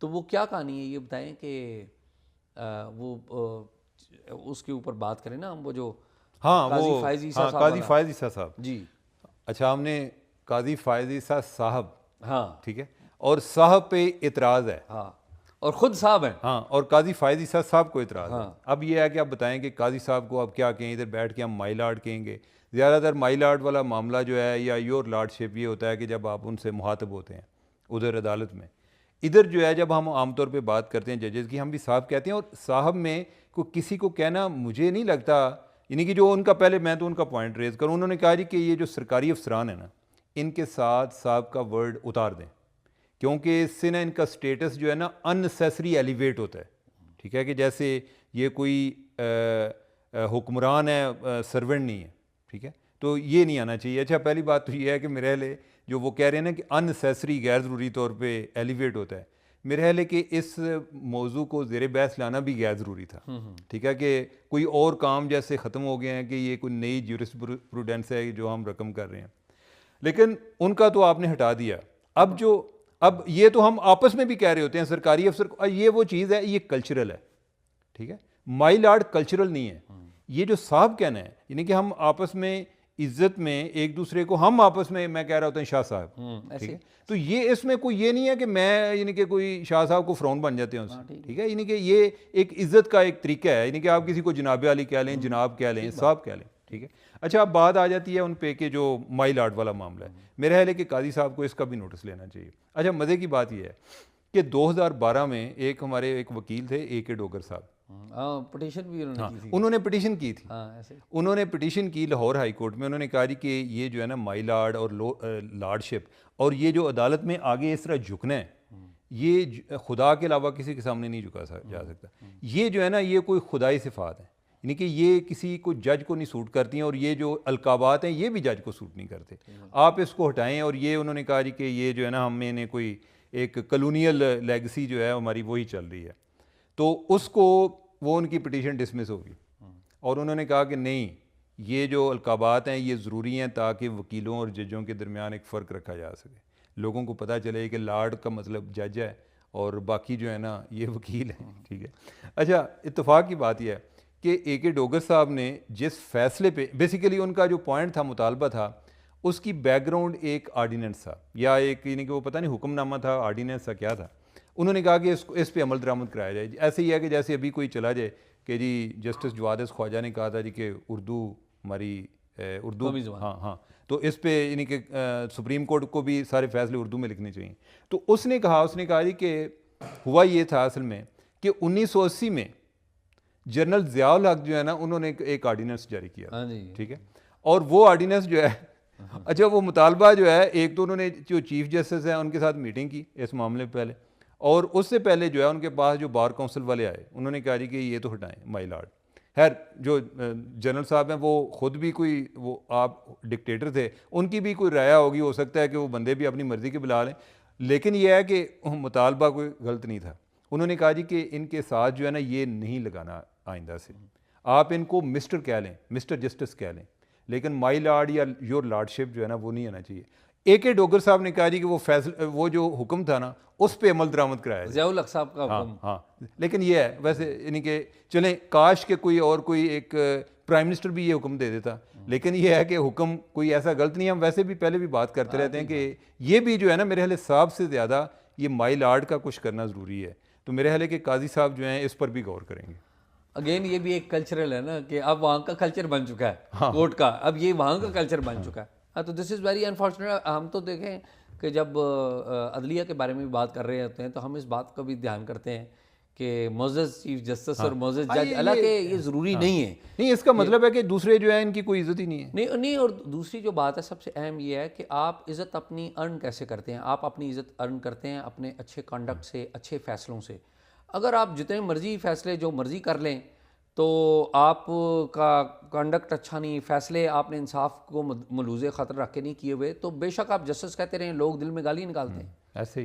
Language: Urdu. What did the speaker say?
تو وہ کیا کہانی ہے یہ بتائیں کہ وہ اس کے اوپر بات کریں نا ہم، وہ جو قاضی فائز عیسیٰ صاحب قاضی فائز عیسیٰ صاحب. جی اچھا ہم نے قاضی فائز عیسیٰ صاحب، ہاں ٹھیک ہے، اور صاحب پہ اعتراض ہے. ہاں، اور خود صاحب ہیں. ہاں، اور قاضی فائز عیسیٰ صاحب کو اعتراض ہے. ہاں. اب یہ ہے کہ آپ بتائیں کہ قاضی صاحب کو اب کیا کہیں، ادھر بیٹھ کے ہم مائی لارڈ کہیں گے. زیادہ تر مائی لارڈ والا معاملہ جو ہے یا یور لارڈ شپ یہ ہوتا ہے کہ جب آپ ان سے مخاطب ہوتے ہیں ادھر عدالت میں. ادھر جو ہے جب ہم عام طور پہ بات کرتے ہیں ججز کی، ہم بھی صاحب کہتے ہیں. اور صاحب میں کو کسی کو کہنا مجھے نہیں لگتا، یعنی کہ جو ان کا پہلے میں تو ان کا پوائنٹ ریز کروں، انہوں نے کہا جی کہ یہ جو سرکاری افسران ہیں نا ان کے ساتھ صاحب کا ورڈ اتار دیں، کیونکہ اس سے نا ان کا سٹیٹس جو ہے نا اننیسیسری ایلیویٹ ہوتا ہے. ٹھیک ہے، کہ جیسے یہ کوئی حکمران ہے، سرونٹ نہیں ہے. ٹھیک ہے، تو یہ نہیں آنا چاہیے. اچھا پہلی بات تو یہ ہے کہ میرے لئے جو وہ کہہ رہے ہیں نا کہ اننیسیسری غیر ضروری طور پہ ایلیویٹ ہوتا ہے، میرے خیال ہے کہ اس موضوع کو زیر بحث لانا بھی غیر ضروری تھا. ٹھیک ہے، کہ کوئی اور کام جیسے ختم ہو گئے ہیں کہ یہ کوئی نئی جیورسپروڈنس ہے جو ہم رقم کر رہے ہیں، لیکن ان کا تو آپ نے ہٹا دیا. اب یہ تو ہم آپس میں بھی کہہ رہے ہوتے ہیں سرکاری افسر کو، یہ وہ چیز ہے، یہ کلچرل ہے. ٹھیک ہے، مائی لارڈ کلچرل نہیں ہے. یہ جو صاحب کہنا ہے یعنی کہ ہم آپس میں عزت میں ایک دوسرے کو، ہم آپس میں کہہ رہا ہوتا ہوں شاہ صاحب. ٹھیک ہے، تو یہ اس میں کوئی یہ نہیں ہے کہ میں یعنی کہ کوئی شاہ صاحب کو فرون بن جاتے ہیں اس سے. ٹھیک ہے، یعنی کہ یہ ایک عزت کا ایک طریقہ ہے، یعنی کہ آپ کسی کو جناب علی کہہ لیں، جناب کہہ لیں، صاحب کہہ لیں. ٹھیک ہے. اچھا اب بات آ جاتی ہے ان پہ کہ جو مائی لارڈ والا معاملہ ہے. میرا خیال ہے کہ قاضی صاحب کو اس کا بھی نوٹس لینا چاہیے. اچھا مزے کی بات یہ ہے کہ 2012 میں ہمارے ایک وکیل تھے اے کے ڈوگر صاحب، پٹیشن بھی انہوں نے پٹیشن کی تھی. ایسے انہوں نے پٹیشن کی لاہور ہائی کورٹ میں. انہوں نے کہا جی کہ یہ جو ہے نا مائی لارڈ اور لارڈ شپ اور یہ جو عدالت میں آگے اس طرح جھکنا ہے، یہ خدا کے علاوہ کسی کے سامنے نہیں جھکا جا سکتا. یہ جو ہے نا یہ کوئی خدائی صفات ہیں، یعنی کہ یہ کسی کو جج کو نہیں سوٹ کرتی ہیں، اور یہ جو القابات ہیں یہ بھی جج کو سوٹ نہیں کرتے. آپ اس کو ہٹائیں. اور یہ انہوں نے کہا جی کہ یہ جو ہے نا ہمیں نے کوئی ایک کلونیل لیگسی جو ہے ہماری وہی چل رہی ہے. تو اس کو وہ ان کی پٹیشن ڈسمس ہوگی، اور انہوں نے کہا کہ نہیں، یہ جو القابات ہیں یہ ضروری ہیں تاکہ وکیلوں اور ججوں کے درمیان ایک فرق رکھا جا سکے. لوگوں کو پتہ چلے کہ لارڈ کا مطلب جج ہے اور باقی جو ہے نا یہ وکیل ہیں. ٹھیک ہے. اچھا اتفاق کی بات یہ ہے کہ اے کے ڈوگر صاحب نے جس فیصلے پہ بیسیکلی ان کا جو پوائنٹ تھا، مطالبہ تھا، اس کی بیک گراؤنڈ ایک آرڈیننس تھا یا ایک یعنی کہ وہ پتہ نہیں حکم نامہ تھا، آرڈیننس تھا، کیا تھا. انہوں نے کہا کہ اس پہ عمل درآمد کرایا جائے. ایسے ہی ہے کہ جیسے ابھی کوئی چلا جائے کہ جی جسٹس جواد خواجہ نے کہا تھا جی کہ اردو ہماری اردو، ہاں تو اس پہ یعنی کہ سپریم کورٹ کو بھی سارے فیصلے اردو میں لکھنے چاہیے. تو اس نے کہا جی کہ ہوا یہ تھا اصل میں کہ 1980 میں جنرل ضیاء الحق جو ہے نا انہوں نے ایک آرڈیننس جاری کیا. ٹھیک ہے، اور وہ آرڈیننس جو ہے اچھا وہ مطالبہ جو ہے ایک تو انہوں نے جو چیف جسٹس ہیں ان کے ساتھ میٹنگ کی اس معاملے پہ پہلے، اور اس سے پہلے جو ہے ان کے پاس جو بار کونسل والے آئے انہوں نے کہا جی کہ یہ تو ہٹائیں مائی لارڈ. خیر جو جنرل صاحب ہیں وہ خود بھی کوئی وہ آپ ڈکٹیٹر تھے، ان کی بھی کوئی رائے ہوگی، ہو سکتا ہے کہ وہ بندے بھی اپنی مرضی کے بلا لیں، لیکن یہ ہے کہ مطالبہ کوئی غلط نہیں تھا. انہوں نے کہا جی کہ ان کے ساتھ جو ہے نا یہ نہیں لگانا آئندہ سے، آپ ان کو مسٹر کہہ لیں، مسٹر جسٹس کہہ لیں، لیکن مائی لارڈ یا یور لارڈ شپ جو ہے نا وہ نہیں آنا چاہیے. اے کے ڈوگر صاحب نے کہا جی کہ وہ جو حکم تھا نا اس پہ عمل درآمد کرایا ضیاء الحق صاحب کا حکم. ہاں لیکن یہ ہے ویسے یعنی کہ چلیں کاش کہ کوئی اور کوئی ایک پرائم منسٹر بھی یہ حکم دے دیتا، لیکن یہ ہے کہ حکم کوئی ایسا غلط نہیں ہے. ہم ویسے بھی پہلے بھی بات کرتے رہتے ہیں کہ یہ بھی جو ہے نا میرے خیال صاحب سے زیادہ یہ مائی لارڈ کا کچھ کرنا ضروری ہے. تو میرے خیال ہے کہ قاضی صاحب جو ہیں اس پر بھی غور کریں گے. اگین یہ بھی ایک کلچرل ہے نا کہ اب وہاں کا کلچر بن چکا ہے کورٹ کا، اب یہ وہاں کا کلچر بن چکا ہے. تو دس از ویری انفارچونیٹ. ہم تو دیکھیں کہ جب عدلیہ کے بارے میں بھی بات کر رہے ہوتے ہیں تو ہم اس بات کا بھی دھیان کرتے ہیں کہ معزز چیف جسٹس اور معزز جج، حالانکہ یہ ضروری نہیں ہے. نہیں اس کا مطلب ہے کہ دوسرے جو ہیں ان کی کوئی عزت ہی نہیں ہے. نہیں. اور دوسری جو بات ہے سب سے اہم یہ ہے کہ آپ عزت اپنی ارن کیسے کرتے ہیں. آپ اپنی عزت ارن کرتے ہیں اپنے اچھے کنڈکٹ سے، اچھے فیصلوں سے. اگر آپ جتنے مرضی فیصلے جو مرضی کر لیں تو آپ کا کنڈکٹ اچھا نہیں، فیصلے آپ نے انصاف کو ملوث خطر رکھ کے نہیں کیے ہوئے، تو بے شک آپ جسٹس کہتے رہیں، لوگ دل میں گالی نکالتے ہیں. ایسے